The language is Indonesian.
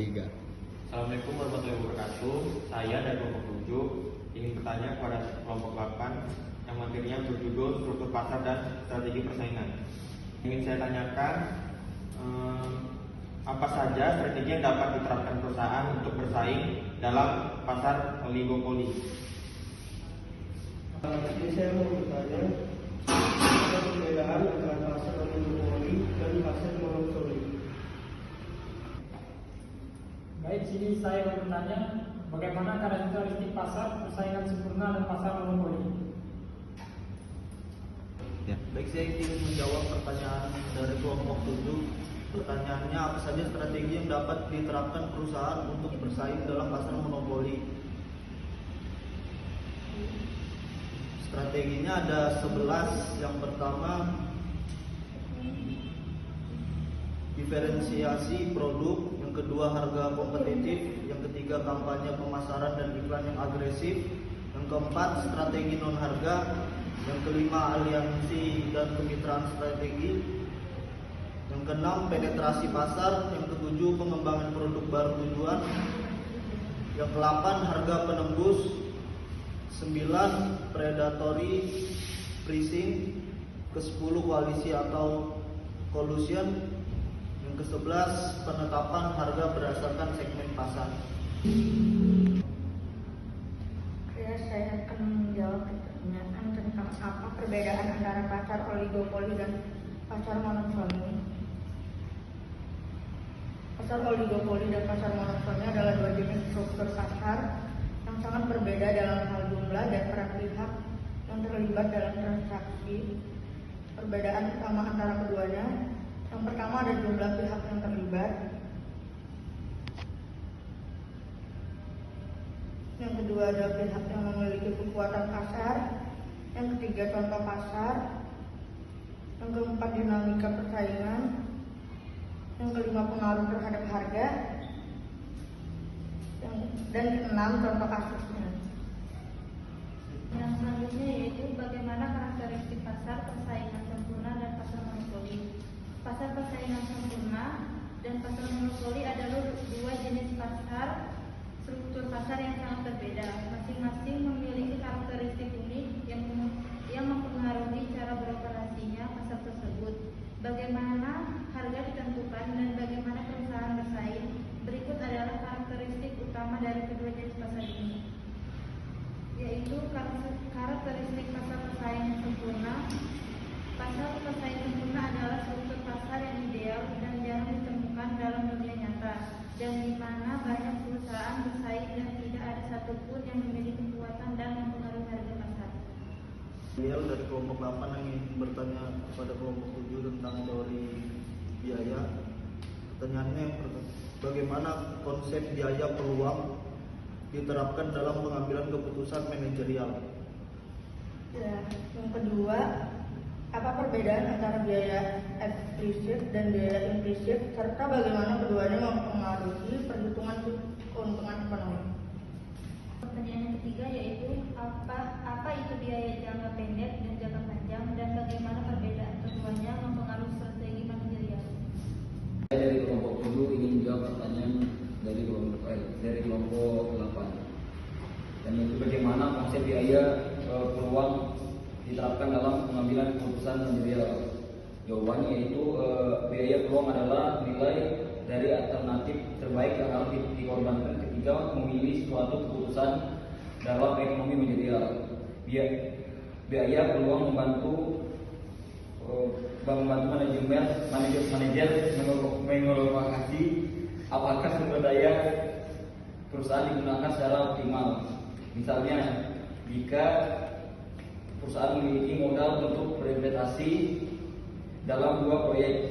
3. Assalamualaikum warahmatullahi wabarakatuh. Saya dari kelompok 7 ingin bertanya kepada kelompok 8 yang materinya berjudul struktur pasar dan strategi persaingan. Ingin saya tanyakan apa saja strategi yang dapat diterapkan perusahaan untuk bersaing dalam pasar oligopoli? Jadi saya mau bertanya, apa perbedaan antara pasar oligopoli dan pasar monopoli? Baik, sini saya mau bertanya bagaimana karakteristik pasar persaingan sempurna dan pasar monopoli. Baik, saya ingin menjawab pertanyaan dari kelompok 7. Pertanyaannya, apa saja strategi yang dapat diterapkan perusahaan untuk bersaing dalam pasar monopoli? Strateginya ada 11. Yang pertama, diferensiasi produk. Yang kedua, harga kompetitif. Yang ketiga, kampanye pemasaran dan iklan yang agresif. Yang keempat, strategi non harga. Yang kelima, aliansi dan kemitraan strategi. Yang keenam, penetrasi pasar. Yang ketujuh, pengembangan produk baru tujuan. Yang ke-8, harga penembus. 9, predatory pricing. Ke-10, koalisi atau collusion. Yang ke-11, penetapan harga berdasarkan segmen pasar. Ya, saya akan menjawab pertanyaan tentang apa perbedaan antara pasar oligopoli dan pasar monopoli. Pasar oligopoli dan pasar monopoli adalah dua jenis struktur pasar yang sangat berbeda dalam hal jumlah dan peran pihak yang terlibat dalam transaksi. Perbedaan utama antara keduanya, yang pertama ada jumlah pihak yang terlibat. Yang kedua ada pihak yang memiliki kekuatan pasar. Yang ketiga contoh pasar. Yang keempat dinamika persaingan. Yang kelima pengaruh terhadap harga. Dan keenam contoh kasusnya. Yang selanjutnya yaitu bagaimana karakteristik pasar persaingan sempurna dan pasar monopoli. Pasar persaingan sempurna dan pasar monopoli adalah dua jenis pasar struktur pasar yang sangat berbeda. Masing-masing memiliki karakteristik unik yang mempengaruhi cara beroperasinya pasar tersebut. Bagaimana harga ditentukan dan bagaimana perusahaan bersaing. Berikut adalah karakteristik utama dari kedua jenis pasar ini, yaitu karakteristik pasar persaingan sempurna. Pasar persaingan sempurna adalah struktur pasar yang ideal dan jarang ditemukan dalam dunia nyata, dan di mana banyak perusahaan bersaing dan tidak ada satupun yang memiliki kekuatan dan mempengaruhi harga pasar. Daniel dari kelompok 8 yang ingin bertanya kepada kelompok 7 tentang teori biaya. Pertanyaannya yang pertama, bagaimana konsep biaya peluang diterapkan dalam pengambilan keputusan manajerial? Ya, yang kedua, apa perbedaan antara biaya eksplisit dan biaya implisit serta bagaimana keduanya mempengaruhi perhitungan keuntungan ekonomi. Pertanyaan yang ketiga yaitu apa itu biaya jangka pendek dan jangka panjang dan bagaimana perbedaan keduanya mempengaruhi strategi manajerial. Saya dari kelompok 7 ingin menjawab pertanyaan dari kelompok 8. Dan itu bagaimana konsep biaya peluang diterapkan dalam pengambilan keputusan manajerial. Jawabannya yaitu biaya peluang adalah nilai dari alternatif terbaik yang harus dikorbankan ketika memilih suatu keputusan dalam ekonomi manajerial. Biaya peluang membantu manajer mengevaluasi apakah sumber daya perusahaan digunakan secara optimal. Misalnya, jika perusahaan memiliki modal untuk berinvestasi dalam dua proyek